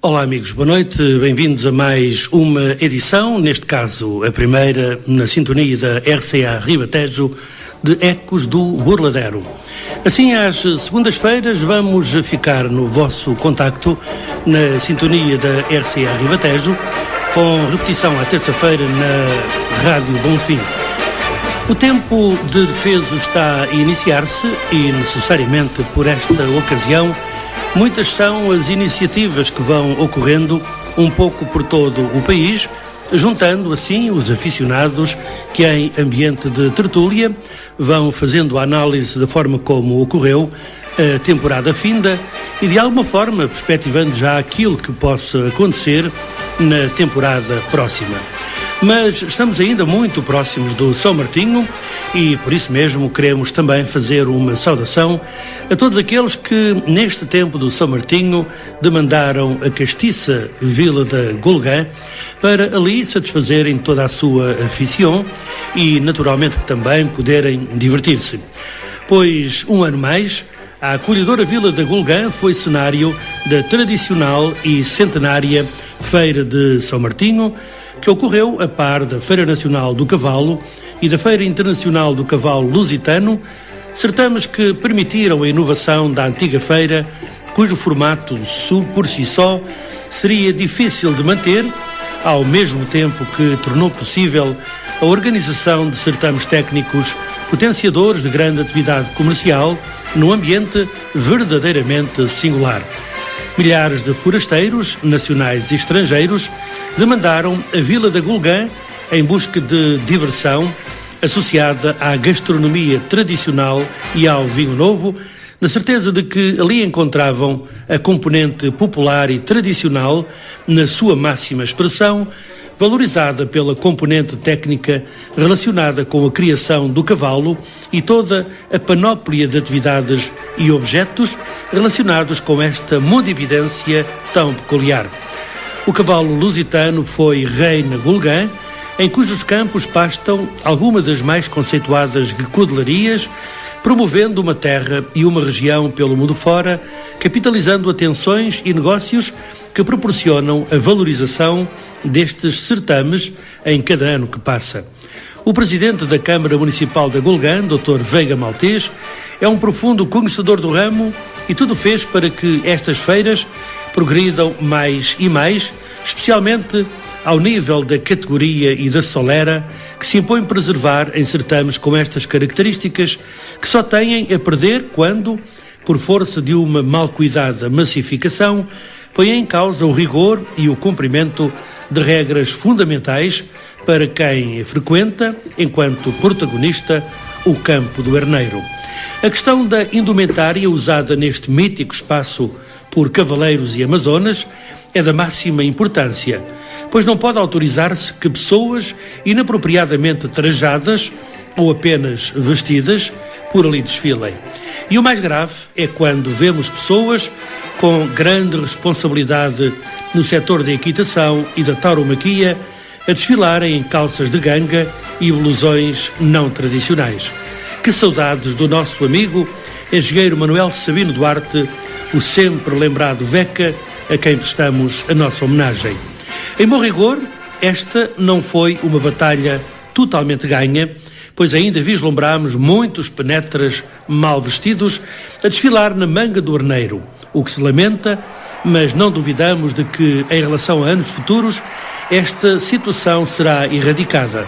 Olá amigos, boa noite, bem-vindos a mais uma edição, neste caso a primeira, na sintonia da RCA Ribatejo, de Ecos do Burladeiro. Assim, às segundas-feiras vamos ficar no vosso contacto, na sintonia da RCA Ribatejo, com repetição à terça-feira na Rádio Bonfim. O tempo de defeso está a iniciar-se e, necessariamente por esta ocasião, muitas são as iniciativas que vão ocorrendo um pouco por todo o país, juntando assim os aficionados que em ambiente de tertúlia vão fazendo a análise da forma como ocorreu a temporada finda e de alguma forma perspectivando já aquilo que possa acontecer na temporada próxima. Mas estamos ainda muito próximos do São Martinho e por isso mesmo queremos também fazer uma saudação a todos aqueles que neste tempo do São Martinho demandaram a castiça Vila da Gulgã para ali satisfazerem toda a sua afição e naturalmente também poderem divertir-se. Pois um ano mais, a acolhedora Vila da Gulgã foi cenário da tradicional e centenária Feira de São Martinho, que ocorreu a par da Feira Nacional do Cavalo e da Feira Internacional do Cavalo Lusitano, certames que permitiram a inovação da antiga feira, cujo formato por si só seria difícil de manter, ao mesmo tempo que tornou possível a organização de certames técnicos potenciadores de grande atividade comercial num ambiente verdadeiramente singular. Milhares de forasteiros, nacionais e estrangeiros, demandaram a Vila da Gulgã em busca de diversão associada à gastronomia tradicional e ao vinho novo, na certeza de que ali encontravam a componente popular e tradicional na sua máxima expressão, valorizada pela componente técnica relacionada com a criação do cavalo e toda a panóplia de atividades e objetos relacionados com esta modividência tão peculiar. O cavalo lusitano foi rei na Gulgã, em cujos campos pastam algumas das mais conceituadas guecudelarias, promovendo uma terra e uma região pelo mundo fora, capitalizando atenções e negócios que proporcionam a valorização destes certames em cada ano que passa. O presidente da Câmara Municipal da Gulgã, Dr. Veiga Maltês, é um profundo conhecedor do ramo e tudo fez para que estas feiras progridam mais e mais, especialmente ao nível da categoria e da solera, que se impõe preservar em certames com estas características, que só têm a perder quando, por força de uma mal cuidada massificação, põe em causa o rigor e o cumprimento de regras fundamentais para quem frequenta, enquanto protagonista, o campo do Herneiro. A questão da indumentária usada neste mítico espaço por cavaleiros e amazonas é da máxima importância, pois não pode autorizar-se que pessoas inapropriadamente trajadas ou apenas vestidas por ali desfilem. E o mais grave é quando vemos pessoas com grande responsabilidade no setor da equitação e da tauromaquia a desfilarem em calças de ganga e blusões não tradicionais. Que saudades do nosso amigo, engenheiro Manuel Sabino Duarte, o sempre lembrado Veca, a quem prestamos a nossa homenagem. Em bom rigor, esta não foi uma batalha totalmente ganha, pois ainda vislumbrámos muitos penetras mal vestidos a desfilar na manga do Herneiro, o que se lamenta, mas não duvidamos de que, em relação a anos futuros, esta situação será erradicada,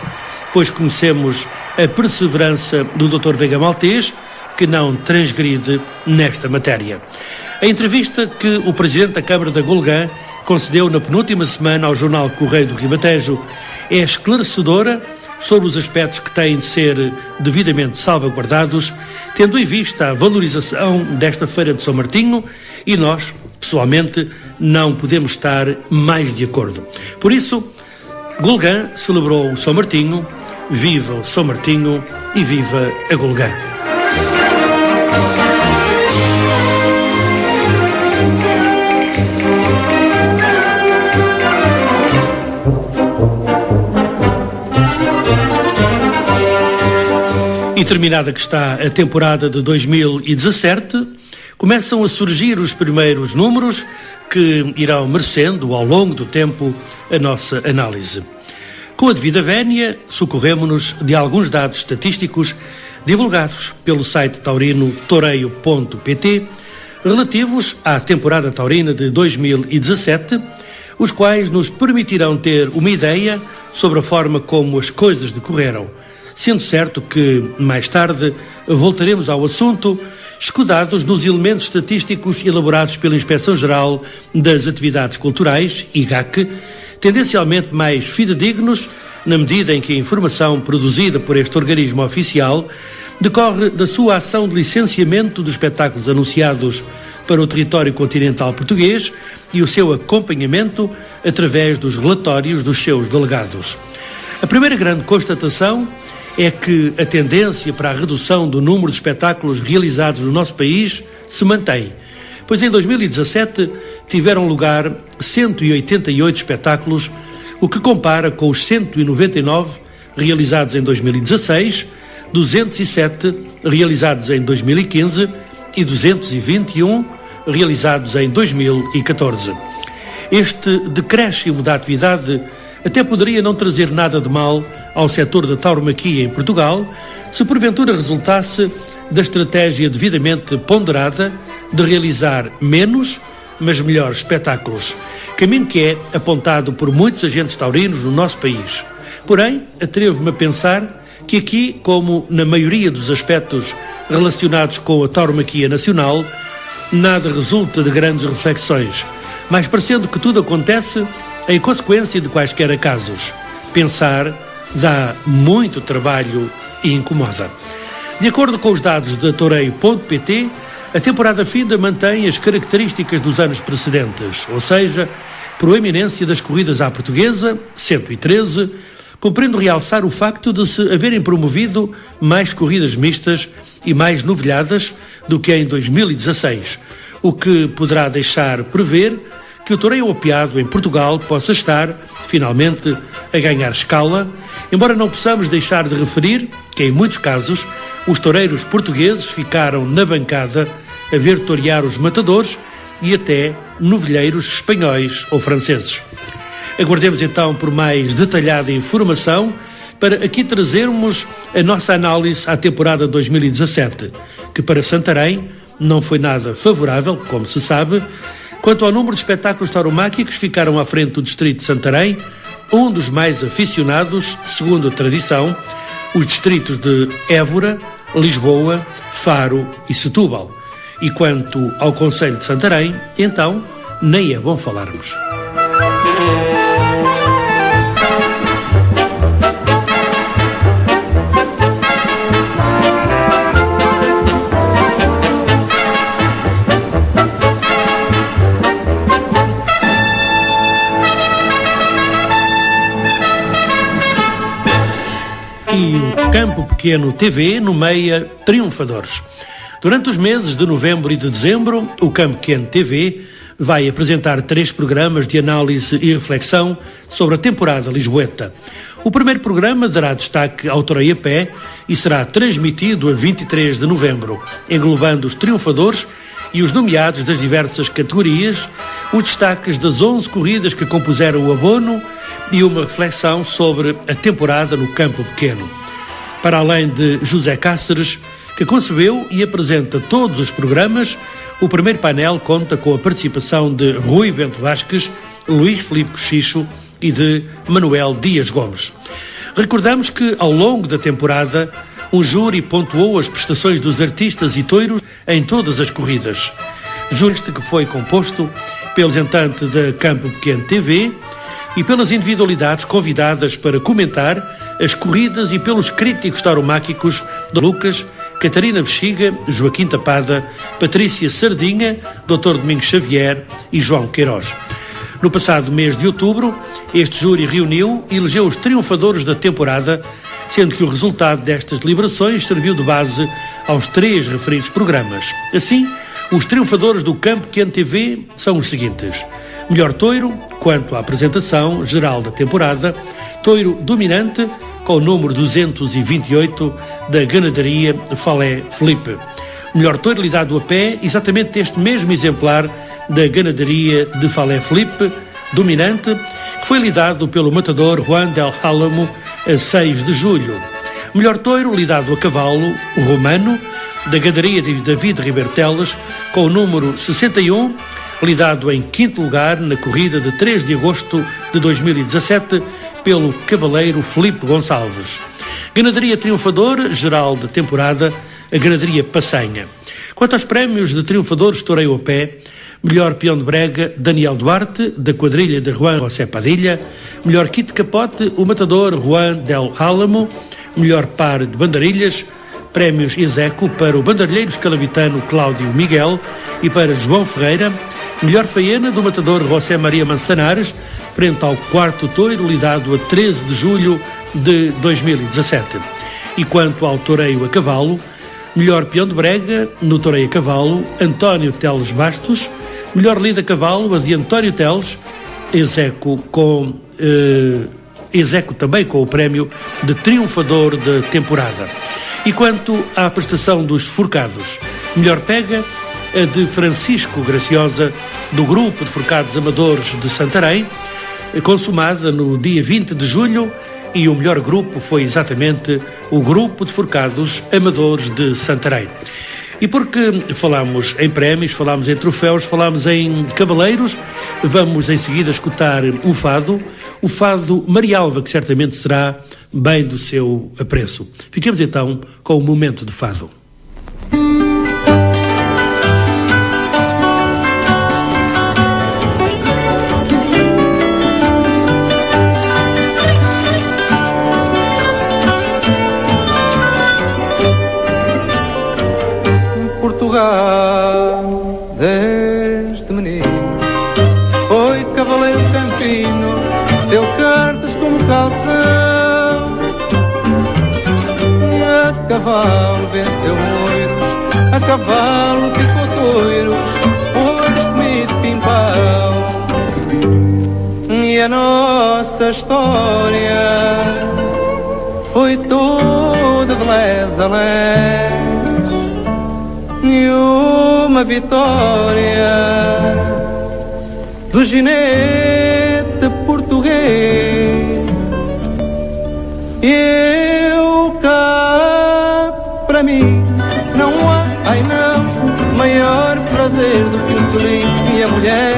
pois conhecemos a perseverança do Dr. Veiga Maltês, que não transgride nesta matéria. A entrevista que o Presidente da Câmara da Gulgã concedeu na penúltima semana ao jornal Correio do Ribatejo é esclarecedora sobre os aspectos que têm de ser devidamente salvaguardados, tendo em vista a valorização desta Feira de São Martinho, e nós, pessoalmente, não podemos estar mais de acordo. Por isso, Gulgã celebrou o São Martinho, viva o São Martinho e viva a Gulgã. E terminada que está a temporada de 2017, começam a surgir os primeiros números que irão merecendo, ao longo do tempo, a nossa análise. Com a devida vénia, socorremo-nos de alguns dados estatísticos divulgados pelo site taurino toureio.pt, relativos à temporada taurina de 2017, os quais nos permitirão ter uma ideia sobre a forma como as coisas decorreram, sendo certo que, mais tarde, voltaremos ao assunto, escudados nos elementos estatísticos elaborados pela Inspeção-Geral das Atividades Culturais, IGAC, tendencialmente mais fidedignos, na medida em que a informação produzida por este organismo oficial decorre da sua ação de licenciamento dos espetáculos anunciados para o território continental português e o seu acompanhamento através dos relatórios dos seus delegados. A primeira grande constatação é que a tendência para a redução do número de espetáculos realizados no nosso país se mantém, pois em 2017 tiveram lugar 188 espetáculos, o que compara com os 199 realizados em 2016, 207 realizados em 2015 e 221 realizados em 2014. Este decréscimo da atividade até poderia não trazer nada de mal ao setor da tauromaquia em Portugal, se porventura resultasse da estratégia devidamente ponderada de realizar menos, mas melhores espetáculos, caminho que é apontado por muitos agentes taurinos no nosso país. Porém, atrevo-me a pensar que aqui, como na maioria dos aspectos relacionados com a tauromaquia nacional, nada resulta de grandes reflexões, mas parecendo que tudo acontece em consequência de quaisquer acasos. Pensar dá muito trabalho e incomoda. De acordo com os dados da toureio.pt, a temporada finda mantém as características dos anos precedentes, ou seja, proeminência das corridas à portuguesa, 113, cumprindo realçar o facto de se haverem promovido mais corridas mistas e mais novilhadas do que em 2016, o que poderá deixar prever que o toureio opiado em Portugal possa estar, finalmente, a ganhar escala, embora não possamos deixar de referir que, em muitos casos, os toureiros portugueses ficaram na bancada a ver torear os matadores e até novilheiros espanhóis ou franceses. Aguardemos então por mais detalhada informação para aqui trazermos a nossa análise à temporada 2017, que para Santarém não foi nada favorável, como se sabe. Quanto ao número de espetáculos tauromáquicos, ficaram à frente do distrito de Santarém, um dos mais aficionados, segundo a tradição, os distritos de Évora, Lisboa, Faro e Setúbal. E quanto ao concelho de Santarém, então, nem é bom falarmos. E o Campo Pequeno TV nomeia triunfadores. Durante os meses de novembro e de dezembro, o Campo Pequeno TV vai apresentar 3 programas de análise e reflexão sobre a temporada lisboeta. O primeiro programa dará destaque ao toureio a pé e será transmitido a 23 de novembro, englobando os triunfadores e os nomeados das diversas categorias, os destaques das 11 corridas que compuseram o abono e uma reflexão sobre a temporada no Campo Pequeno. Para além de José Cáceres, que concebeu e apresenta todos os programas, o primeiro painel conta com a participação de Rui Bento Vasques, Luís Filipe Cochicho e de Manuel Dias Gomes. Recordamos que, ao longo da temporada, um júri pontuou as prestações dos artistas e touros em todas as corridas. Júri que foi composto pelo representante da Campo Pequeno TV e pelas individualidades convidadas para comentar as corridas e pelos críticos tauromáquicos de Lucas, Catarina Bexiga, Joaquim Tapada, Patrícia Sardinha, Dr. Domingos Xavier e João Queiroz. No passado mês de outubro, este júri reuniu e elegeu os triunfadores da temporada, sendo que o resultado destas deliberações serviu de base aos 3 referidos programas. Assim, os triunfadores do Campo Pequeno TV são os seguintes: melhor toiro, quanto à apresentação geral da temporada, toiro dominante, com o número 228 da Ganadaria Falé Felipe. Melhor toiro lidado a pé, exatamente este mesmo exemplar da ganaderia de Falé Felipe, dominante, que foi lidado pelo matador Juan del Álamo a 6 de julho. Melhor touro lidado a cavalo, o Romano, da ganaderia de David Ribeiro Teles, com o número 61, lidado em 5º lugar na corrida de 3 de agosto de 2017 pelo cavaleiro Felipe Gonçalves. Ganaderia triunfador, geral de temporada, a ganaderia Passanha. Quanto aos prémios de triunfadores toureio a pé, melhor peão de brega, Daniel Duarte, da quadrilha de Juan José Padilha, melhor kit de capote, o matador Juan del Álamo, melhor par de bandarilhas, prémios Execo para o bandarilheiro escalabitano Cláudio Miguel e para João Ferreira, melhor faena do matador José Maria Manzanares, frente ao 4º touro lidado a 13 de julho de 2017. E quanto ao toureio a cavalo, melhor peão de brega no toureio a cavalo, António Teles Bastos, melhor lida a cavalo, a de António Teles, Execo também com o prémio de triunfador de temporada. E quanto à prestação dos forcados, melhor pega, a de Francisco Graciosa, do grupo de forcados amadores de Santarém, consumada no dia 20 de julho, e o melhor grupo foi exatamente o grupo de forcados amadores de Santarém. E porque falamos em prémios, falamos em troféus, falamos em cavaleiros, vamos em seguida escutar o fado Marialva, que certamente será bem do seu apreço. Fiquemos então com o momento de fado. Portugal, deste menino, foi cavaleiro campino, deu cartas como calção, e a cavalo venceu moiros, a cavalo picou toiros, foi destemido pimpão. E a nossa história foi toda de les a les, e uma vitória do ginete português. Eu cá, para mim, não há, ai não, maior prazer do que o selim e a mulher.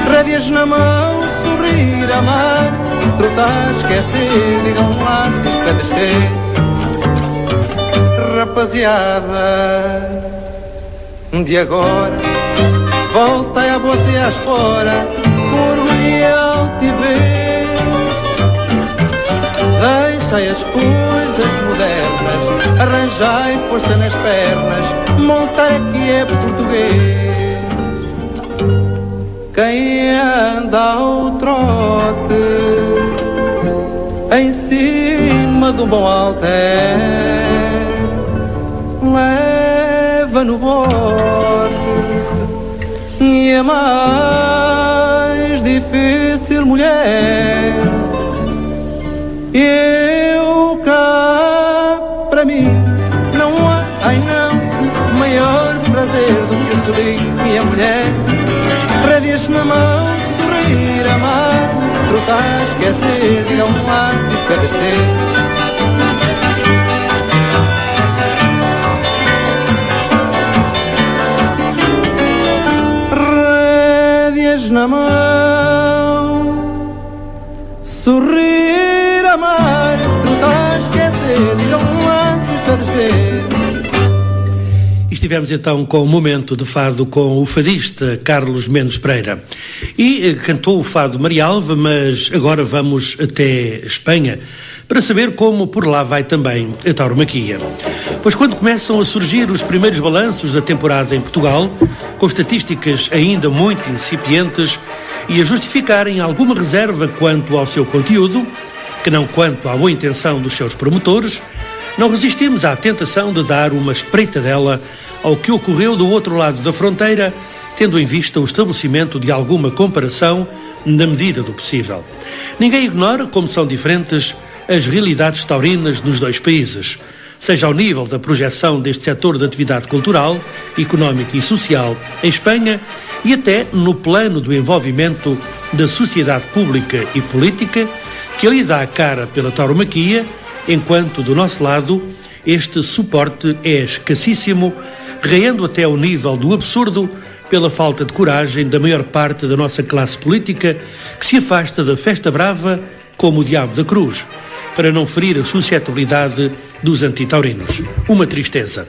Rédeas na mão, sorrir, amar, trotar, esquecer, digam lá se isto vai descer. Rapaziada de agora, voltai à bota e à espora, com orgulho e altivez. Deixai as coisas modernas, arranjai força nas pernas, montar aqui é português. Quem anda ao trote, em cima de um bom alter, leva no bote, e é mais difícil, mulher. Eu cá, para mim, não há, ai não, maior prazer do que o selim e a mulher. Rédeas na mão, sorrir, amar, trotar, esquecer, digam lá se isto é descer. Na mão, sorrir, amar, trotar, esquecer, digam lá se está a descer. Estivemos então com o momento de fado com o fadista Carlos Mendes Pereira e cantou o fado Marialva, mas agora vamos até Espanha para saber como por lá vai também a tauromaquia. Pois quando começam a surgir os primeiros balanços da temporada em Portugal, com estatísticas ainda muito incipientes e a justificarem alguma reserva quanto ao seu conteúdo, que não quanto à boa intenção dos seus promotores, não resistimos à tentação de dar uma espreitadela ao que ocorreu do outro lado da fronteira, tendo em vista o estabelecimento de alguma comparação na medida do possível. Ninguém ignora como são diferentes as realidades taurinas nos dois países. seja ao nível da projeção deste setor de atividade cultural, económica e social em Espanha e até no plano do envolvimento da sociedade pública e política, que ali dá a cara pela tauromaquia, enquanto do nosso lado este suporte é escassíssimo, raiando até ao nível do absurdo pela falta de coragem da maior parte da nossa classe política, que se afasta da festa brava como o diabo da cruz, para não ferir a suscetibilidade dos antitaurinos. Uma tristeza.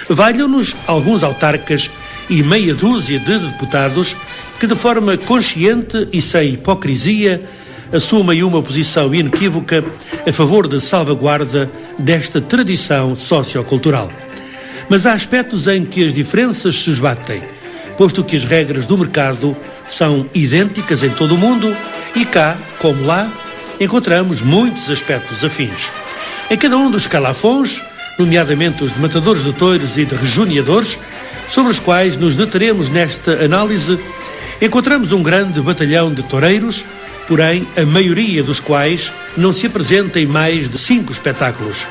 Valham-nos alguns autarcas e meia dúzia de deputados que, de forma consciente e sem hipocrisia, assumem uma posição inequívoca a favor da salvaguarda desta tradição sociocultural. Mas há aspectos em que as diferenças se esbatem, posto que as regras do mercado são idênticas em todo o mundo e cá, como lá, encontramos muitos aspectos afins. Em cada um dos escalafons, nomeadamente os de matadores de touros e de rejoneadores, sobre os quais nos deteremos nesta análise, encontramos um grande batalhão de toureiros, porém a maioria dos quais não se apresenta em mais de 5 espetáculos,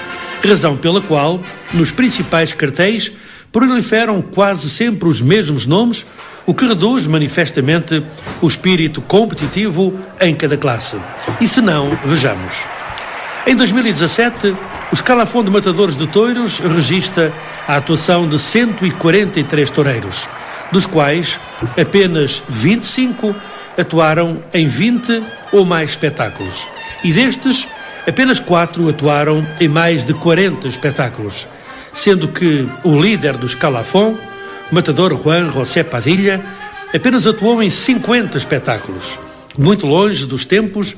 razão pela qual, nos principais cartéis, proliferam quase sempre os mesmos nomes, o que reduz manifestamente o espírito competitivo em cada classe. E se não, vejamos. Em 2017, o escalafão de matadores de touros registra a atuação de 143 toureiros, dos quais apenas 25 atuaram em 20 ou mais espetáculos. E destes, apenas 4 atuaram em mais de 40 espetáculos, sendo que o líder do escalafão, o matador Juan José Padilha, apenas atuou em 50 espetáculos, muito longe dos tempos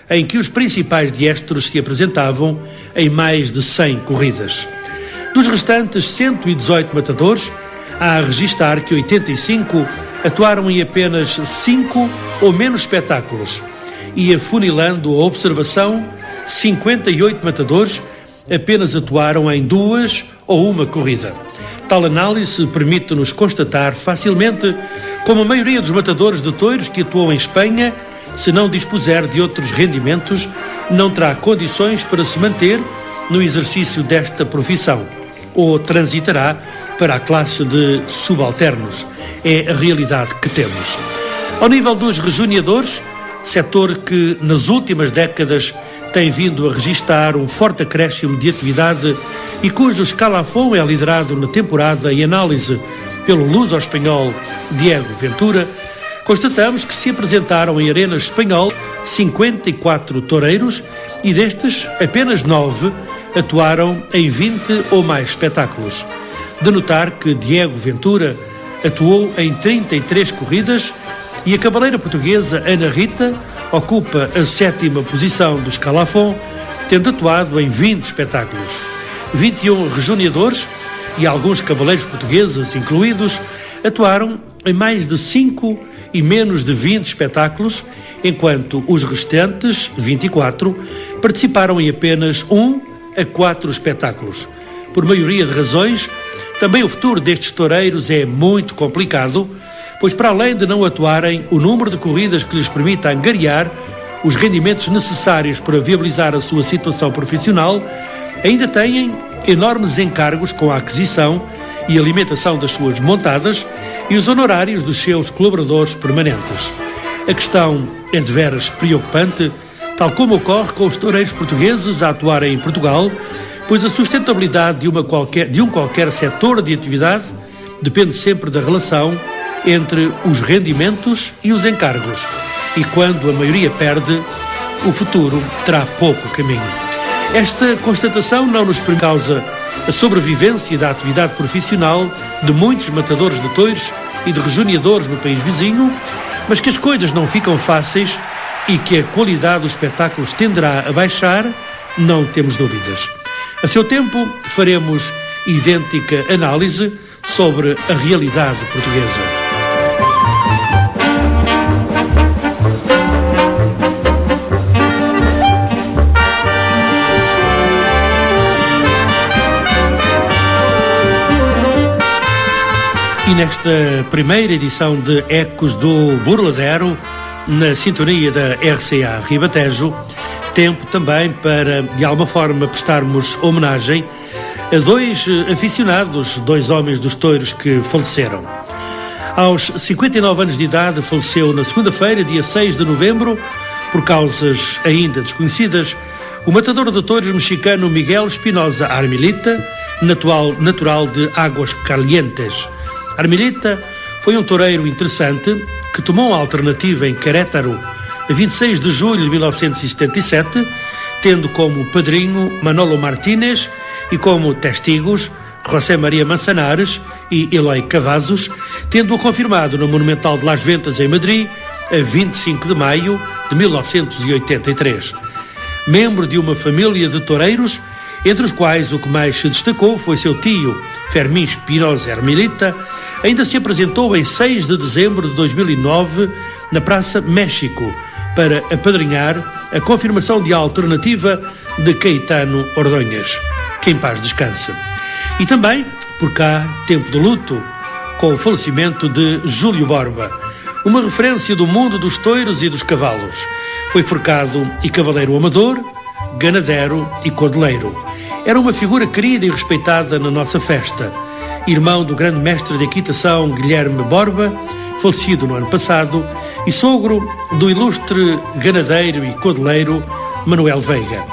em que os principais diestros se apresentavam em mais de 100 corridas. Dos restantes 118 matadores, há a registar que 85 atuaram em apenas 5 ou menos espetáculos e, afunilando a observação, 58 matadores apenas atuaram em 2 ou 1 corrida. Tal análise permite-nos constatar facilmente como a maioria dos matadores de touros que atuam em Espanha, se não dispuser de outros rendimentos, não terá condições para se manter no exercício desta profissão, ou transitará para a classe de subalternos. É a realidade que temos. Ao nível dos rejoneadores, setor que nas últimas décadas tem vindo a registrar um forte acréscimo de atividade e cujo escalafão é liderado na temporada e análise pelo luso-espanhol Diego Ventura, constatamos que se apresentaram em arena espanhol 54 toureiros e destes apenas 9 atuaram em 20 ou mais espetáculos. De notar que Diego Ventura atuou em 33 corridas e a cavaleira portuguesa Ana Rita ocupa a 7ª posição do escalafão, tendo atuado em 20 espetáculos. 21 rejoneadores e alguns cavaleiros portugueses incluídos atuaram em mais de 5 e menos de 20 espetáculos, enquanto os restantes, 24, participaram em apenas 1 a 4 espetáculos. Por maioria de razões, também o futuro destes toureiros é muito complicado, pois para além de não atuarem o número de corridas que lhes permita angariar os rendimentos necessários para viabilizar a sua situação profissional, ainda têm enormes encargos com a aquisição e alimentação das suas montadas e os honorários dos seus colaboradores permanentes. A questão é de veras preocupante, tal como ocorre com os toureiros portugueses a atuarem em Portugal, pois a sustentabilidade de um qualquer setor de atividade depende sempre da relação entre os rendimentos e os encargos, e quando a maioria perde, o futuro terá pouco caminho. Esta constatação não nos causa a sobrevivência da atividade profissional de muitos matadores de touros e de rejoneadores no país vizinho, mas que as coisas não ficam fáceis e que a qualidade dos espetáculos tenderá a baixar, não temos dúvidas. A seu tempo, faremos idêntica análise sobre a realidade portuguesa. E nesta primeira edição de Ecos do Burladeiro, na sintonia da RCA Ribatejo, tempo também para, de alguma forma, prestarmos homenagem a dois aficionados, dois homens dos touros que faleceram. Aos 59 anos de idade, faleceu na segunda-feira, dia 6 de novembro, por causas ainda desconhecidas, o matador de touros mexicano Miguel Espinosa Armilita, natural de Águas Calientes. Armilita foi um toureiro interessante que tomou uma alternativa em Querétaro a 26 de julho de 1977, tendo como padrinho Manolo Martínez e como testigos José Maria Manzanares e Eloy Cavazos, tendo-o confirmado no Monumental de Las Ventas, em Madrid, a 25 de maio de 1983. Membro de uma família de toureiros, entre os quais o que mais se destacou foi seu tio, Fermín Espinosa Armilita, ainda se apresentou em 6 de dezembro de 2009 na Praça México para apadrinhar a confirmação de alternativa de Caetano Ordonhas, que em paz descanse. E também, por cá, tempo de luto, com o falecimento de Júlio Borba, uma referência do mundo dos touros e dos cavalos. Foi forcado e cavaleiro amador, ganadeiro e cordeleiro. Era uma figura querida e respeitada na nossa festa. Irmão do grande mestre de equitação Guilherme Borba, falecido no ano passado, e sogro do ilustre ganadeiro e cordeleiro Manuel Veiga.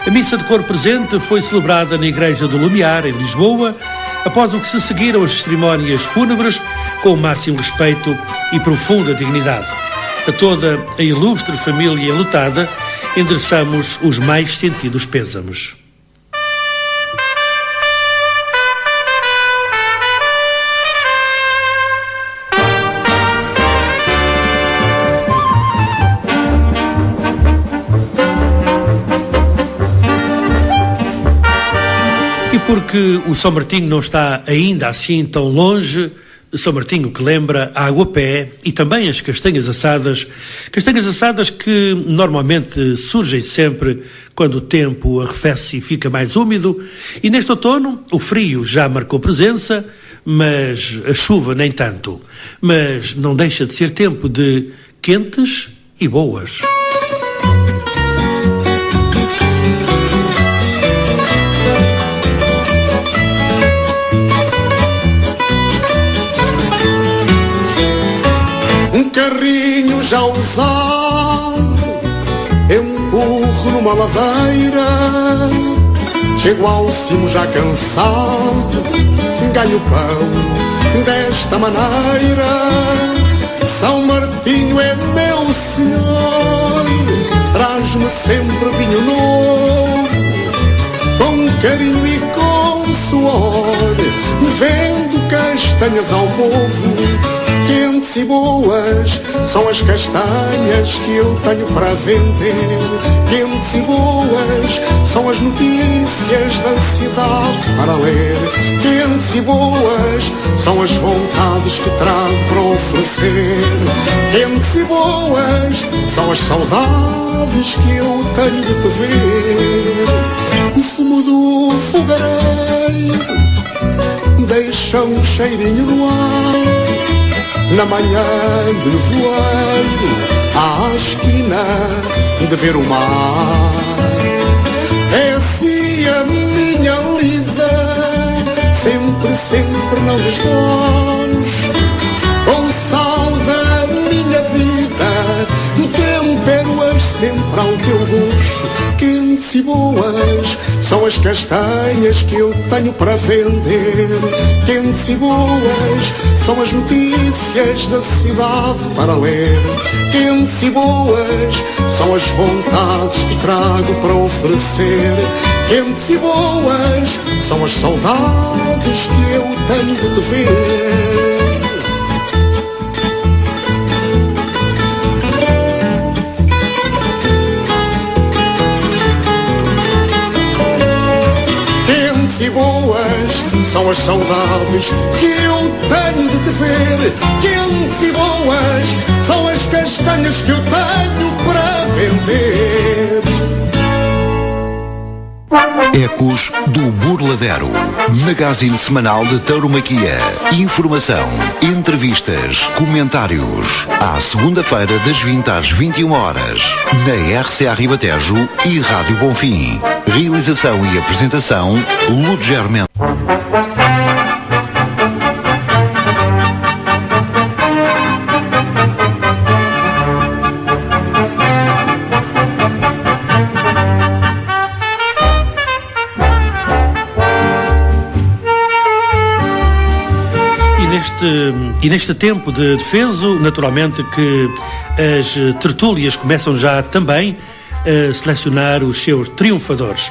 A missa de cor presente foi celebrada na Igreja do Lumiar, em Lisboa, após o que se seguiram as cerimónias fúnebres com o máximo respeito e profunda dignidade. A toda a ilustre família enlutada endereçamos os mais sentidos pêsames. E porque o São Martinho não está ainda assim tão longe, São Martinho que lembra a água-pé e também as castanhas assadas que normalmente surgem sempre quando o tempo arrefece e fica mais úmido, e neste outono o frio já marcou presença, mas a chuva nem tanto. Mas não deixa de ser tempo de quentes e boas. Carrinho já usado, empurro numa ladeira, chego ao cimo já cansado, ganho pão desta maneira. São Martinho é meu senhor, traz-me sempre vinho novo, com carinho e com suor, vendo castanhas ao povo. Quentes e boas são as castanhas que eu tenho para vender. Quentes e boas são as notícias da cidade para ler. Quentes e boas são as vontades que trago para oferecer. Quentes e boas são as saudades que eu tenho de te ver. O fumo do fogareiro deixa um cheirinho no ar. Na manhã de nevoeiro, à esquina de ver o mar. É assim a minha lida, sempre, sempre não desgosto. Com sal da minha vida, tempero-as sempre ao teu gosto. Quentes e boas são as castanhas que eu tenho para vender. Quentes e boas são as notícias da cidade para ler. Quentes e boas são as vontades que trago para oferecer. Quentes e boas são as saudades que eu tenho de te ver. Quentes e boas são as saudades que eu tenho de te ver. Quentes e boas são as castanhas que eu tenho para vender. Ecos do Burladero, magazine semanal de tauromaquia, informação, entrevistas, comentários, à segunda-feira das 20 às 21 horas, na RCA Ribatejo e Rádio Bonfim. Realização e apresentação, Ludo Germano. E neste tempo de defeso, naturalmente que as tertúlias começam já também a selecionar os seus triunfadores.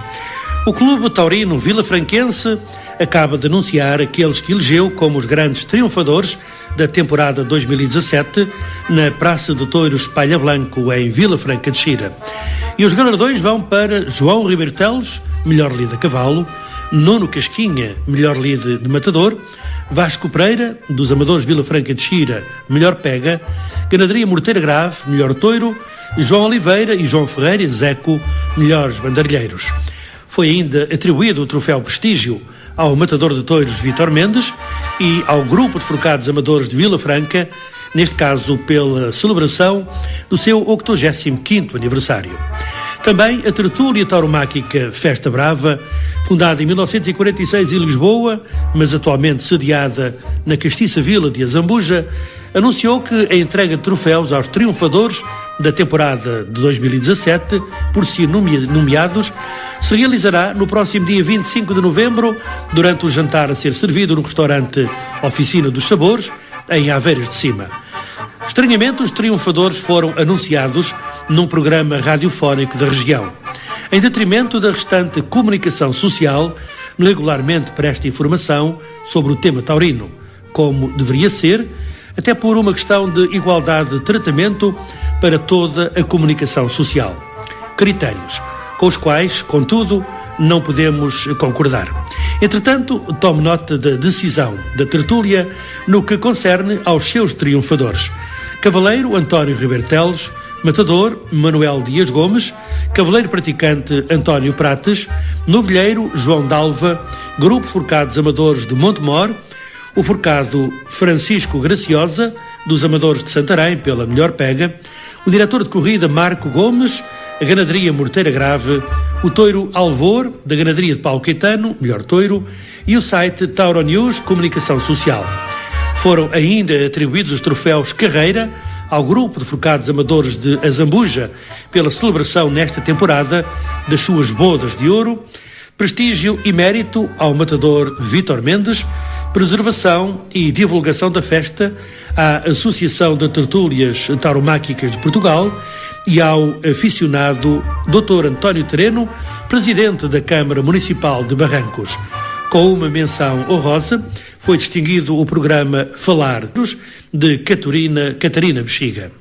O Clube Taurino Vilafranquense acaba de anunciar aqueles que elegeu como os grandes triunfadores da temporada 2017 na Praça de Touros Palha Blanco, em Vila Franca de Xira. E os galardões vão para João Ribeiro Teles, melhor lide a cavalo, Nuno Casquinha, melhor lide de matador, Vasco Pereira, dos Amadores Vila Franca de Xira, melhor pega, Ganaderia Morteira Grave, melhor toiro, João Oliveira e João Ferreira e Zeco, melhores bandeirilheiros. Foi ainda atribuído o troféu Prestígio ao matador de touros Vítor Mendes e ao grupo de forcados amadores de Vila Franca, neste caso pela celebração do seu 85º aniversário. Também a tertúlia tauromáquica Festa Brava, fundada em 1946 em Lisboa, mas atualmente sediada na castiça vila de Azambuja, anunciou que a entrega de troféus aos triunfadores da temporada de 2017, por si nomeados, se realizará no próximo dia 25 de novembro, durante o jantar a ser servido no restaurante Oficina dos Sabores, em Aveiras de Cima. Estranhamente, os triunfadores foram anunciados num programa radiofónico da região, em detrimento da restante comunicação social, regularmente presta informação sobre o tema taurino, como deveria ser, até por uma questão de igualdade de tratamento para toda a comunicação social. Critérios com os quais, contudo, não podemos concordar. Entretanto, tome nota da decisão da tertúlia no que concerne aos seus triunfadores. Cavaleiro António Ribeiro Teles, matador Manuel Dias Gomes, cavaleiro praticante António Prates, novilheiro João Dalva, grupo Forcados Amadores de Montemor, o forcado Francisco Graciosa, dos Amadores de Santarém, pela melhor pega, o diretor de corrida Marco Gomes, a Ganaderia Morteira Grave, o toiro Alvor, da Ganaderia de Paulo Caetano, melhor toiro, e o site Tauro News Comunicação Social. Foram ainda atribuídos os troféus Carreira ao grupo de forcados amadores de Azambuja pela celebração nesta temporada das suas bodas de ouro, prestígio e mérito ao matador Vítor Mendes, preservação e divulgação da festa à Associação de Tertúlias Tauromáquicas de Portugal e ao aficionado Dr. António Tereno, presidente da Câmara Municipal de Barrancos. Com uma menção honrosa, foi distinguido o programa Falar de Catarina Bexiga.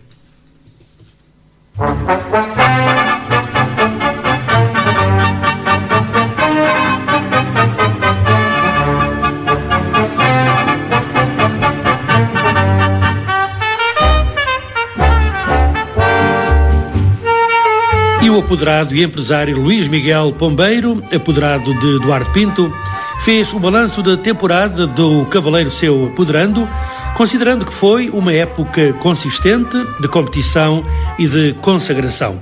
E o apoderado e empresário Luís Miguel Pombeiro, apoderado de Duarte Pinto, fez o balanço da temporada do Cavaleiro Seu Apoderando, considerando que foi uma época consistente de competição e de consagração.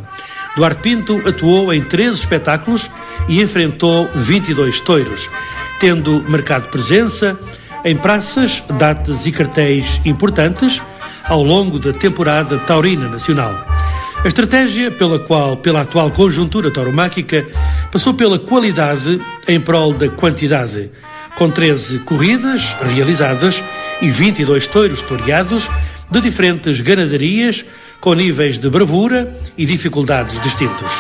Duarte Pinto atuou em 13 espetáculos e enfrentou 22 touros, tendo marcado presença em praças, datas e cartéis importantes ao longo da temporada taurina nacional. A estratégia pela atual conjuntura tauromáquica passou pela qualidade em prol da quantidade, com 13 corridas realizadas e 22 touros toreados de diferentes ganaderias com níveis de bravura e dificuldades distintos.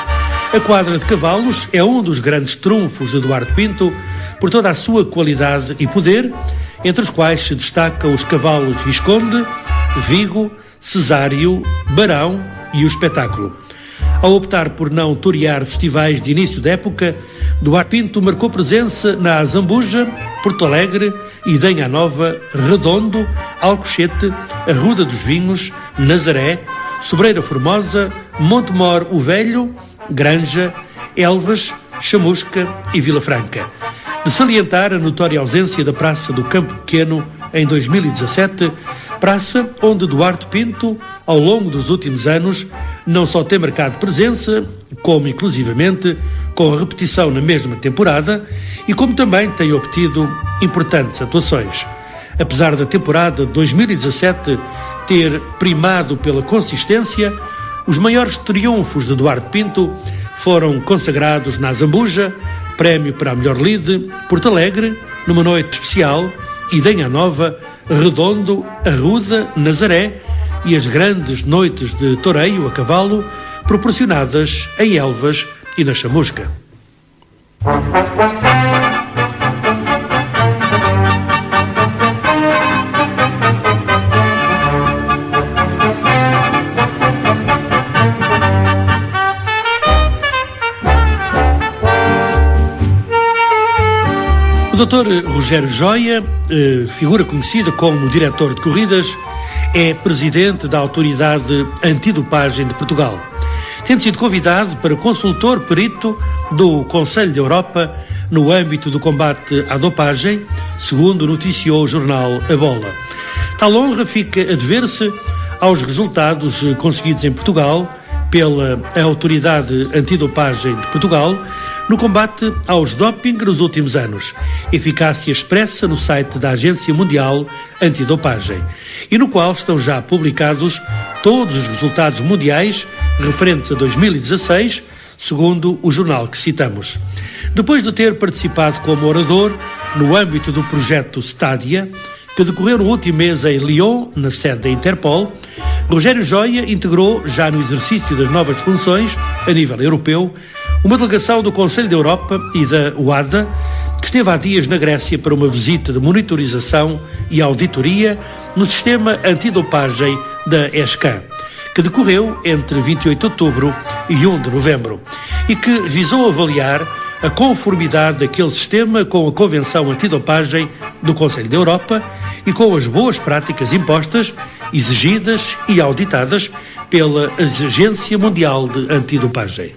A quadra de cavalos é um dos grandes trunfos de Duarte Pinto por toda a sua qualidade e poder, entre os quais se destacam os cavalos Visconde, Vigo, Cesário, Barão e o espetáculo. Ao optar por não torear festivais de início da época, Duarte Pinto marcou presença na Azambuja, Porto Alegre, Idenha Nova, Redondo, Alcochete, Arruda dos Vinhos, Nazaré, Sobreira Formosa, Montemor o Velho, Granja, Elvas, Chamusca e Vila Franca. De salientar a notória ausência da Praça do Campo Pequeno em 2017, praça onde Duarte Pinto, ao longo dos últimos anos, não só tem marcado presença, como inclusivamente com a repetição na mesma temporada e como também tem obtido importantes atuações. Apesar da temporada de 2017 ter primado pela consistência, os maiores triunfos de Eduardo Pinto foram consagrados na Azambuja, prémio para a melhor lead, Porto Alegre, numa noite especial, Idenha Nova, Redondo, Arruda, Nazaré e as grandes noites de toureio a cavalo, proporcionadas em Elvas e na Chamusca. O Dr. Rogério Joia, figura conhecida como diretor de corridas, é presidente da Autoridade Antidopagem de Portugal. Tendo sido convidado para consultor perito do Conselho da Europa no âmbito do combate à dopagem, segundo noticiou o jornal A Bola. Tal honra fica a dever-se aos resultados conseguidos em Portugal pela Autoridade Antidopagem de Portugal no combate aos doping nos últimos anos, eficácia expressa no site da Agência Mundial Antidopagem, e no qual estão já publicados todos os resultados mundiais referentes a 2016, segundo o jornal que citamos. Depois de ter participado como orador no âmbito do projeto Stadia, que decorreu no último mês em Lyon, na sede da Interpol, Rogério Joia integrou, já no exercício das novas funções a nível europeu, uma delegação do Conselho da Europa e da UADA, que esteve há dias na Grécia para uma visita de monitorização e auditoria no sistema antidopagem da ESCAN, que decorreu entre 28 de outubro e 1 de novembro, e que visou avaliar a conformidade daquele sistema com a Convenção Antidopagem do Conselho da Europa e com as boas práticas impostas, exigidas e auditadas pela Agência Mundial de Antidopagem.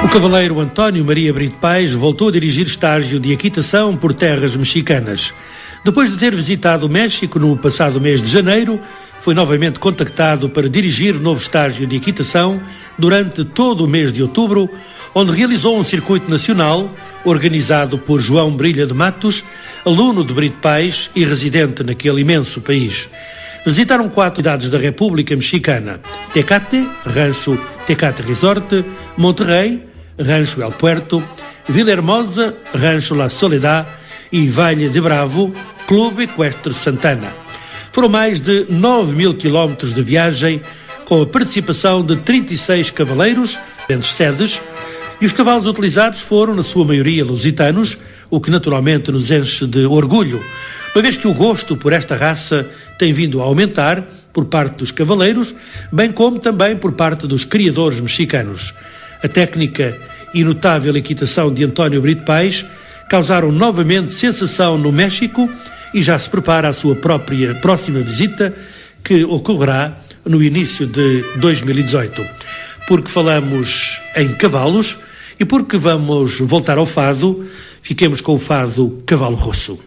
O cavaleiro António Maria Brito Paes voltou a dirigir estágio de equitação por terras mexicanas. Depois de ter visitado o México no passado mês de janeiro, foi novamente contactado para dirigir novo estágio de equitação durante todo o mês de outubro, onde realizou um circuito nacional organizado por João Brilha de Matos, aluno de Brito Paes e residente naquele imenso país. Visitaram 4 cidades da República Mexicana: Tecate, Rancho Tecate Resort, Monterrey, Rancho El Puerto, Villahermosa, Rancho La Soledad e Valle de Bravo, Clube Equestre Santana. Foram mais de 9.000 quilómetros de viagem, com a participação de 36 cavaleiros, diferentes sedes, e os cavalos utilizados foram, na sua maioria, lusitanos, o que naturalmente nos enche de orgulho, uma vez que o gosto por esta raça tem vindo a aumentar por parte dos cavaleiros, bem como também por parte dos criadores mexicanos. A técnica e notável equitação de António Brito Paes causaram novamente sensação no México e já se prepara a sua próxima visita, que ocorrerá no início de 2018. Porque falamos em cavalos e porque vamos voltar ao fado, fiquemos com o fado Cavalo Rosso.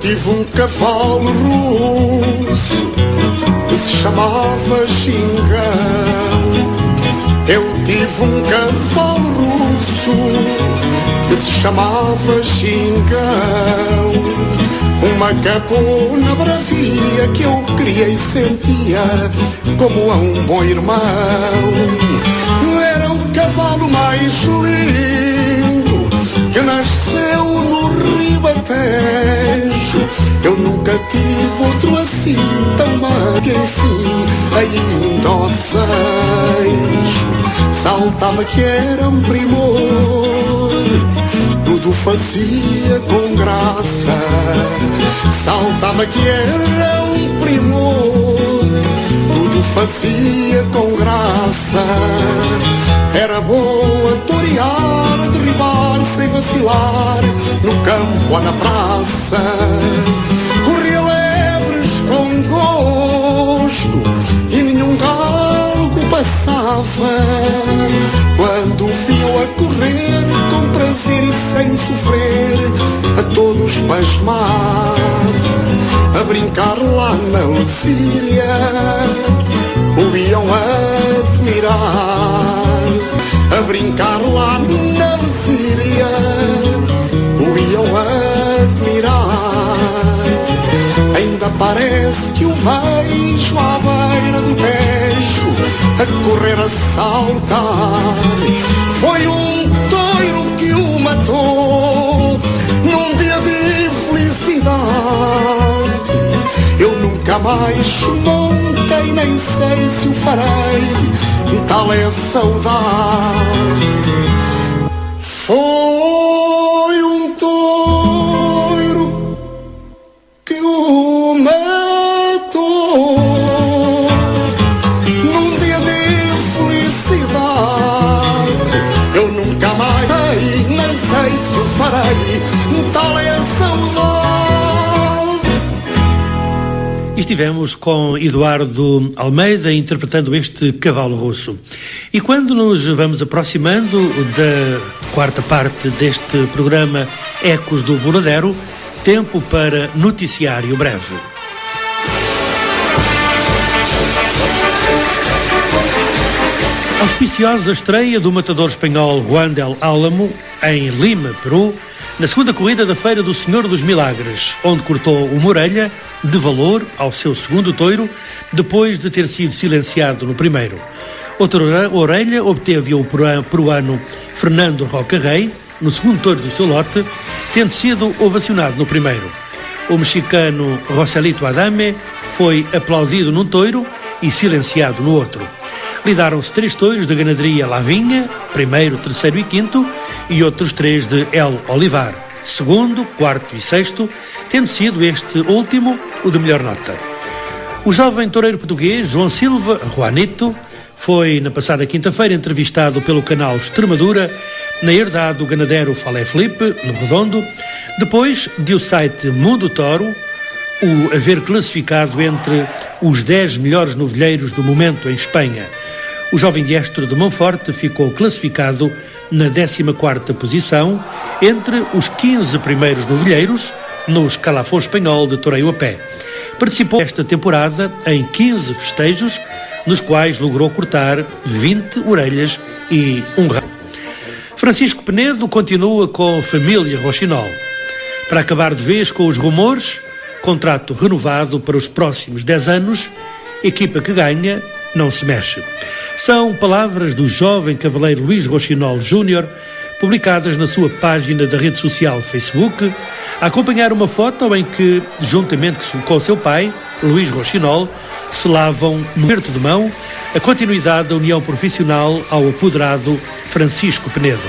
Tive um cavalo russo que se chamava Xingão. Eu tive um cavalo russo que se chamava Xingão. Uma capona bravia que eu queria e sentia como a um bom irmão. Era o cavalo mais lindo que nasceu no Ribatejo. Eu nunca tive outro assim tão magro. Enfim, ainda o desejo saltava que era um primor. Tudo fazia com graça, saltava que era um primor. Tudo fazia com graça, era bom a torear vacilar, no campo ou na praça. Corria lebres com gosto e nenhum galgo passava. Quando o viu a correr com prazer e sem sofrer, a todos pasmar, a brincar lá na Lecíria, o iam admirar. A brincar lá na Lecíria, o iam admirar. Ainda parece que o vejo à beira do Tejo, a correr a saltar. Foi um touro que o matou num dia de felicidade. Eu nunca mais montei, nem sei se o farei, tal é a saudade. Foi um touro que o matou num dia de felicidade. Eu nunca mais, nem sei se o farei, tal é a saudade. Estivemos com Eduardo Almeida interpretando este Cavalo Rosso. E quando nos vamos aproximando da quarta parte deste programa Ecos do Burladero, tempo para noticiário breve. Auspiciosa estreia do matador espanhol Juan del Álamo em Lima, Peru, na segunda corrida da Feira do Senhor dos Milagres, onde cortou uma orelha de valor ao seu segundo touro, depois de ter sido silenciado no primeiro. Outra orelha obteve o peruano Fernando Roca Rey, no segundo touro do seu lote, tendo sido ovacionado no primeiro. O mexicano Joselito Adame foi aplaudido num touro e silenciado no outro. Lidaram-se 3 touros da ganaderia Lavinha, primeiro, terceiro e quinto, e outros 3 de El Olivar, segundo, quarto e sexto, tendo sido este último o de melhor nota. O jovem toureiro português João Silva, Juanito, foi na passada quinta-feira entrevistado pelo canal Extremadura na herdade do ganadeiro Falé Felipe, no Redondo, depois de o site Mundo Toro o haver classificado entre os 10 melhores novilheiros do momento em Espanha. O jovem diestro de Monforte ficou classificado na 14ª posição entre os 15 primeiros novilheiros no escalafão espanhol de toureio a pé. Participou esta temporada em 15 festejos, nos quais logrou cortar 20 orelhas e um rabo. Francisco Penedo continua com a família Rochinol. Para acabar de vez com os rumores, contrato renovado para os próximos 10 anos, equipa que ganha não se mexe. São palavras do jovem cavaleiro Luís Rochinol Júnior, publicadas na sua página da rede social Facebook, a acompanhar uma foto em que, juntamente com seu pai, Luís Rochinol, selavam no aperto de mão a continuidade da união profissional ao apoderado Francisco Penedo.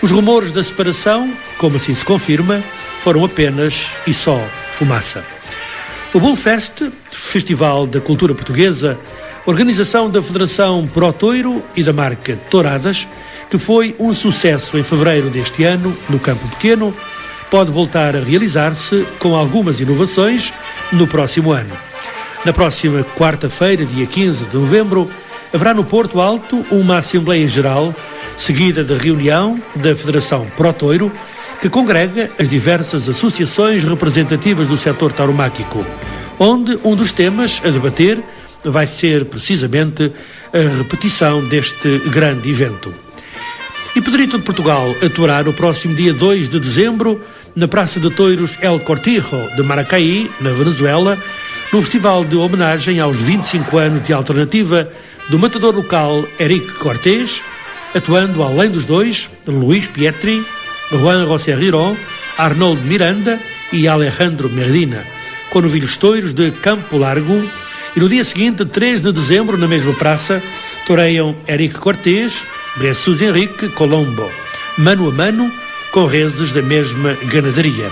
Os rumores da separação, como assim se confirma, foram apenas e só fumaça. O Bullfest, Festival da Cultura Portuguesa, organização da Federação Pro Toiro e da marca Touradas, que foi um sucesso em fevereiro deste ano, no Campo Pequeno, pode voltar a realizar-se com algumas inovações no próximo ano. Na próxima quarta-feira, dia 15 de novembro, haverá no Porto Alto uma Assembleia Geral, seguida da reunião da Federação Pro Toiro, que congrega as diversas associações representativas do setor tauromáquico, onde um dos temas a debater vai ser precisamente a repetição deste grande evento. E Pedrito de Portugal atuará no próximo dia 2 de dezembro na Praça de Touros El Cortijo de Maracaí, na Venezuela, no festival de homenagem aos 25 anos de alternativa do matador local Eric Cortés, atuando além dos dois Luís Pietri, Juan José Riron, Arnold Miranda e Alejandro Medina, com novilhos touros de Campo Largo. E no dia seguinte, 3 de dezembro, na mesma praça, toreiam Eric Cortés, Jesus Henrique Colombo, mano a mano, com reses da mesma ganaderia.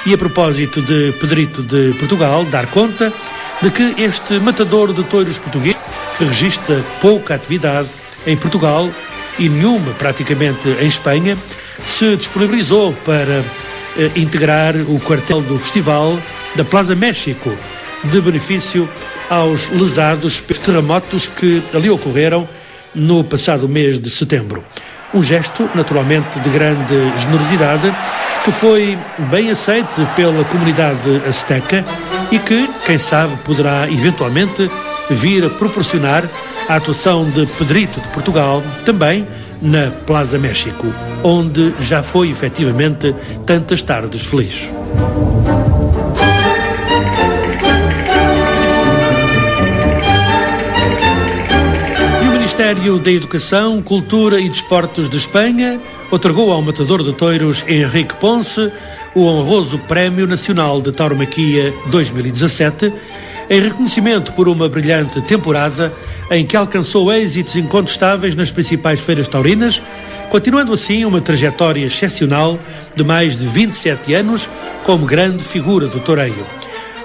E a propósito de Pedrito de Portugal, dar conta de que este matador de touros português, que registra pouca atividade em Portugal e nenhuma praticamente em Espanha, se disponibilizou para integrar o quartel do Festival da Plaza México, de benefício aos lesados pelos terremotos que ali ocorreram no passado mês de setembro. Um gesto, naturalmente, de grande generosidade, que foi bem aceito pela comunidade azteca e que, quem sabe, poderá eventualmente vir a proporcionar a atuação de Pedrito de Portugal também na Plaza México, onde já foi efetivamente tantas tardes feliz. E o Ministério da Educação, Cultura e Desportos de Espanha otorgou ao matador de touros Henrique Ponce o honroso Prémio Nacional de Tauromaquia 2017, em reconhecimento por uma brilhante temporada em que alcançou êxitos incontestáveis nas principais feiras taurinas, continuando assim uma trajetória excepcional de mais de 27 anos como grande figura do toureio.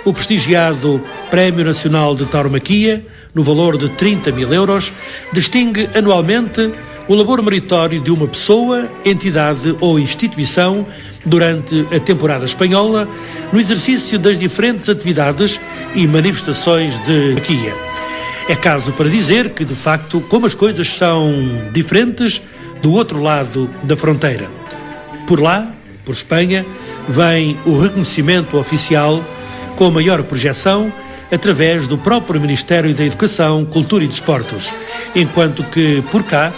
O prestigiado Prémio Nacional de Tauromaquia, no valor de 30 mil euros, distingue anualmente o labor meritório de uma pessoa, entidade ou instituição durante a temporada espanhola, no exercício das diferentes atividades e manifestações de maquia. É caso para dizer que, de facto, como as coisas são diferentes do outro lado da fronteira. Por lá, por Espanha, vem o reconhecimento oficial com a maior projeção através do próprio Ministério da Educação, Cultura e Desportos, enquanto que, por cá,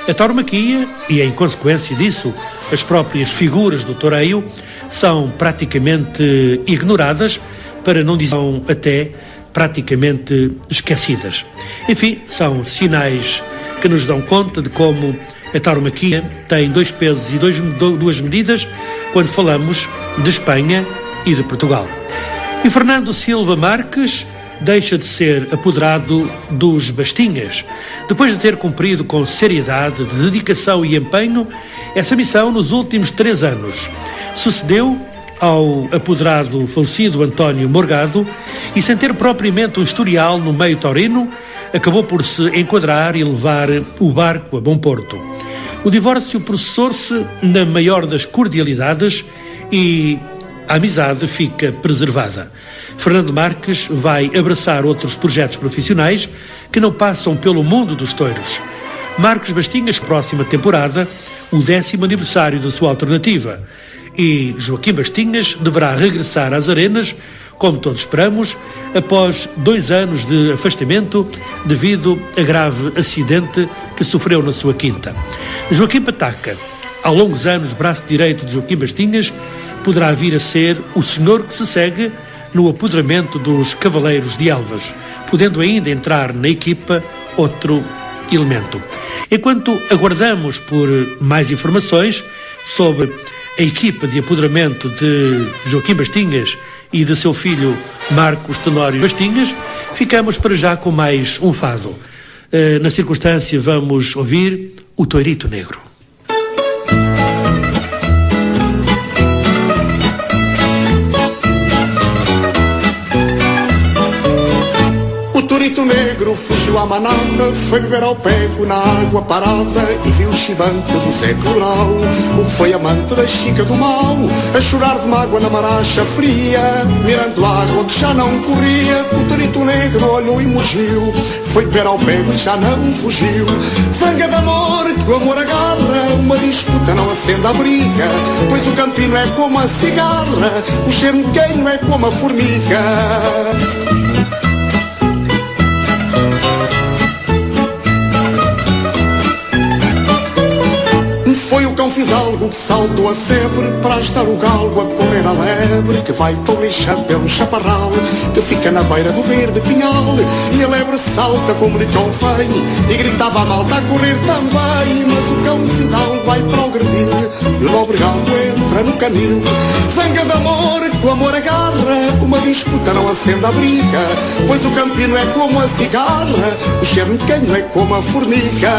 a tauromaquia e, em consequência disso, as próprias figuras do toureio são praticamente ignoradas, para não dizer até praticamente esquecidas. Enfim, são sinais que nos dão conta de como a tauromaquia tem dois pesos e duas medidas quando falamos de Espanha e de Portugal. E Fernando Silva Marques deixa de ser apoderado dos Bastinhas, depois de ter cumprido com seriedade, dedicação e empenho essa missão nos últimos 3 anos. Sucedeu ao apoderado falecido António Morgado e, sem ter propriamente um historial no meio taurino, acabou por se enquadrar e levar o barco a bom porto. O divórcio processou-se na maior das cordialidades e a amizade fica preservada. Fernando Marques vai abraçar outros projetos profissionais que não passam pelo mundo dos touros. Marcos Bastinhas, próxima temporada, o 10º aniversário da sua alternativa. E Joaquim Bastinhas deverá regressar às arenas, como todos esperamos, após 2 anos de afastamento devido a grave acidente que sofreu na sua quinta. Joaquim Pataca, há longos anos braço direito de Joaquim Bastinhas, poderá vir a ser o senhor que se segue no apoderamento dos Cavaleiros de Elvas, podendo ainda entrar na equipa outro elemento. Enquanto aguardamos por mais informações sobre a equipa de apoderamento de Joaquim Bastinhas e de seu filho Marcos Tenório Bastinhas, ficamos para já com mais um fado. Na circunstância, vamos ouvir o Toirito Negro. Torito negro fugiu à manada, foi beber ao pego na água parada e viu o chibante do Zé Coral, o que foi amante da Chica do Mal, a chorar de mágoa na maracha fria, mirando a água que já não corria. O Torito negro olhou e mugiu, foi beber ao pego e já não fugiu. Zanga de amor, que o amor agarra, uma disputa não acende a briga, pois o campino é como a cigarra, o xermequenho é como a formiga. Foi o cão fidalgo que saltou a sebre para ajudar o galgo a correr a lebre, que vai tolichar pelo chaparral que fica na beira do verde pinhal. E a lebre salta como lhe convém e gritava a malta a correr também, mas o cão fidalgo vai para o gredil e o nobre galgo entra no canil. Zanga de amor, que o amor agarra, uma disputa não acende a briga, pois o campino é como a cigarra, o xermequenho é como a formiga.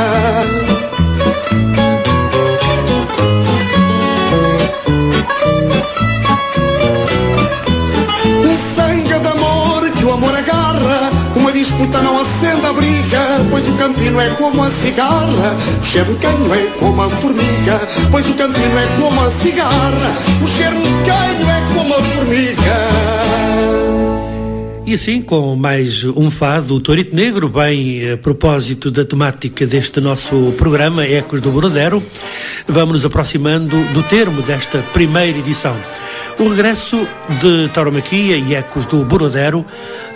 Zanga de amor, que o amor agarra, uma disputa não acende a briga, pois o campino é como a cigarra, o xermecanho é como a formiga, pois o campino é como a cigarra, o xermecanho é como a formiga. E assim, com mais um fado, o Torito Negro, bem a propósito da temática deste nosso programa, Ecos do Bordero, vamos nos aproximando do termo desta primeira edição. O regresso de Tauromaquia e Ecos do Bordero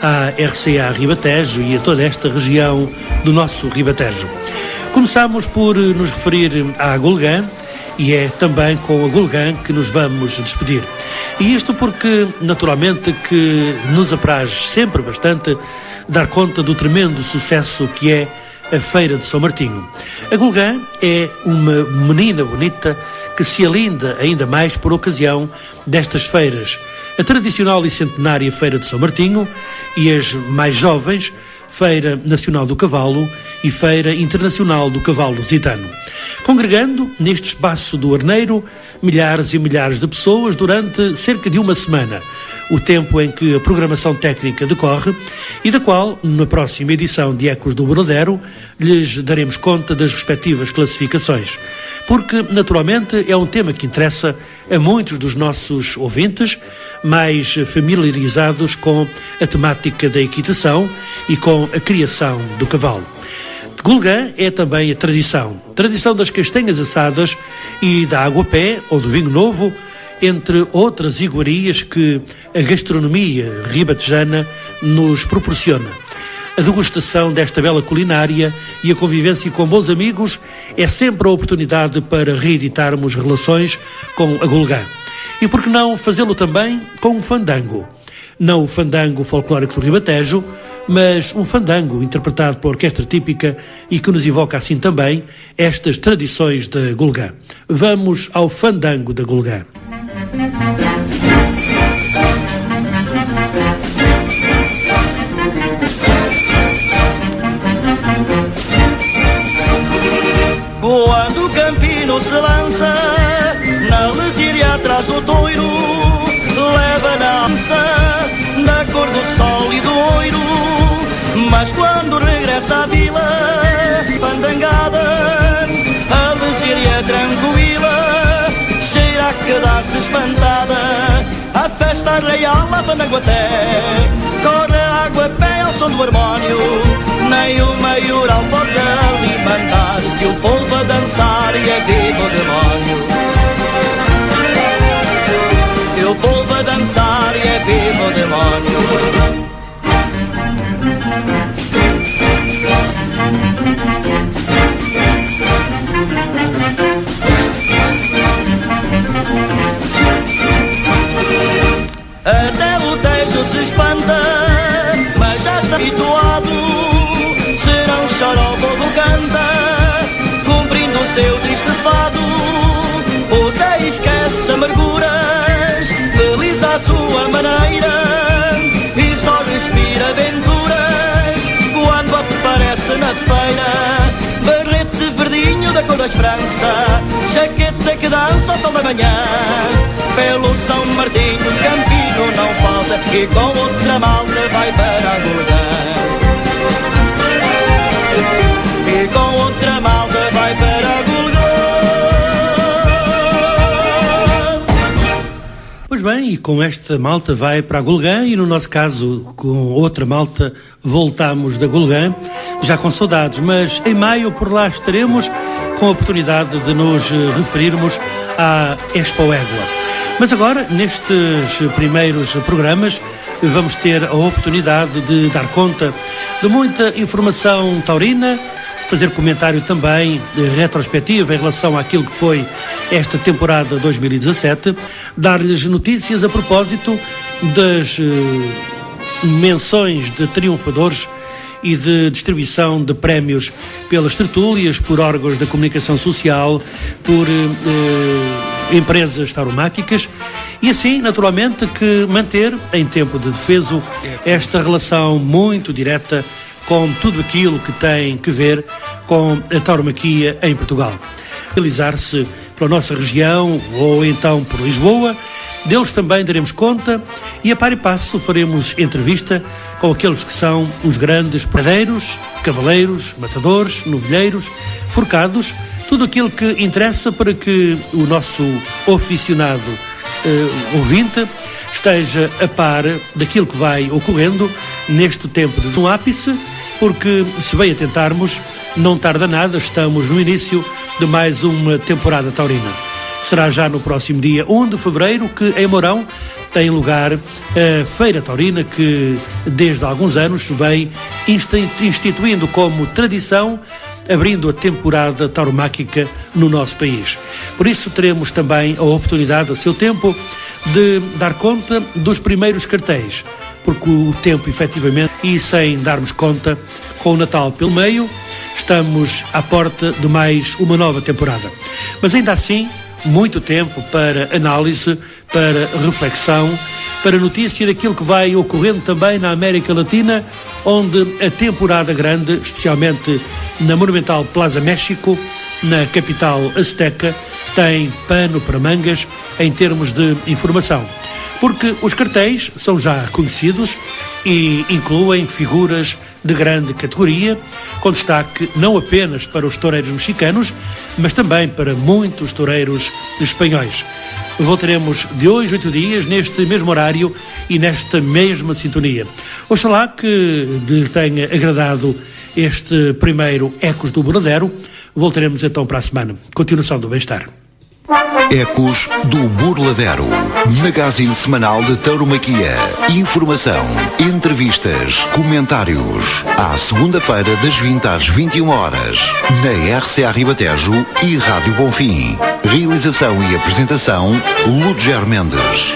à RCA Ribatejo e a toda esta região do nosso Ribatejo. Começamos por nos referir à Gulgã, e é também com a Gulgã que nos vamos despedir. E isto porque, naturalmente, que nos apraz sempre bastante dar conta do tremendo sucesso que é a Feira de São Martinho. A Gulgã é uma menina bonita que se alinda ainda mais por ocasião destas feiras. A tradicional e centenária Feira de São Martinho e as mais jovens, Feira Nacional do Cavalo e Feira Internacional do Cavalo Lusitano. Congregando neste espaço do Arneiro milhares e milhares de pessoas durante cerca de uma semana, o tempo em que a programação técnica decorre e da qual, na próxima edição de Ecos do Bordero, lhes daremos conta das respectivas classificações, porque, naturalmente, é um tema que interessa a muitos dos nossos ouvintes mais familiarizados com a temática da equitação e com a criação do cavalo. Gulgã é também a tradição das castanhas assadas e da água-pé ou do vinho novo, entre outras iguarias que a gastronomia ribatejana nos proporciona. A degustação desta bela culinária e a convivência com bons amigos é sempre a oportunidade para reeditarmos relações com a Gulgã. E por que não fazê-lo também com um fandango? Não o fandango folclórico do Ribatejo, mas um fandango interpretado pela orquestra típica e que nos evoca assim também estas tradições da Gulgã. Vamos ao fandango da Gulgã. Quando o campino se lança na lesíria atrás do touro, leva na ança da cor do sol e do ouro. Mas quando regressa à vila fandangada, a lesíria tranquila cheira a quedar-se espantada. A festa real lá fandango até corre a água a pé ao som do harmónio, nem o maioral pode alimentar que o povo a dançar e a viva o demónio. Que o povo a dançar e a viva o demónio. Até o Tejo se espanta, mas já está habituado. Serão choró, o povo canta, cumprindo o seu triste fado. O Zé esquece amarguras, feliz à sua maneira, e só respira aventuras quando aparece na feira. Barrete verdinho da cor da esperança, jaqueta que dança ao sol da manhã. Pelo São Martinho, campino não falta, e com outra malta vai para a Gulgã. E com outra malta vai para a Gulgã. Pois bem, e com esta malta vai para a Gulgã e no nosso caso com outra malta voltamos da Gulgã, já com saudades, mas em maio por lá estaremos com a oportunidade de nos referirmos à Expo Égua. Mas agora, nestes primeiros programas, vamos ter a oportunidade de dar conta de muita informação taurina, fazer comentário também de retrospectiva em relação àquilo que foi esta temporada 2017, dar-lhes notícias a propósito das menções de triunfadores e de distribuição de prémios pelas tertúlias, por órgãos da comunicação social, por empresas tauromáquicas e assim, naturalmente, que manter em tempo de defeso esta relação muito direta com tudo aquilo que tem que ver com a tauromaquia em Portugal. Realizar-se pela nossa região ou então por Lisboa deles também daremos conta e a par e passo faremos entrevista com aqueles que são os grandes padeiros, cavaleiros, matadores, novilheiros, forcados, tudo aquilo que interessa para que o nosso aficionado ouvinte esteja a par daquilo que vai ocorrendo neste tempo de um ápice, porque se bem atentarmos, não tarda nada, estamos no início de mais uma temporada taurina. Será já no próximo dia 1 de fevereiro que em Mourão tem lugar a Feira Taurina, que desde há alguns anos vem instituindo como tradição, abrindo a temporada tauromáquica no nosso país. Por isso teremos também a oportunidade, a seu tempo, de dar conta dos primeiros cartéis, porque o tempo, efetivamente, e sem darmos conta, com o Natal pelo meio, estamos à porta de mais uma nova temporada. Mas ainda assim, muito tempo para análise, para reflexão, para notícia daquilo que vai ocorrendo também na América Latina, onde a temporada grande, especialmente na monumental Plaza México, na capital azteca, tem pano para mangas em termos de informação. Porque os cartéis são já conhecidos e incluem figuras de grande categoria, com destaque não apenas para os toureiros mexicanos, mas também para muitos toureiros espanhóis. Voltaremos de hoje a 8 dias, neste mesmo horário e nesta mesma sintonia. Oxalá que lhe tenha agradado este primeiro Ecos do Burladeiro. Voltaremos então para a semana. Continuação do bem-estar. Ecos do Burladeiro, magazine semanal de tauromaquia, informação, entrevistas, comentários, à segunda-feira das 20 às 21 horas, na RCA Ribatejo e Rádio Bonfim. Realização e apresentação, Ludger Mendes.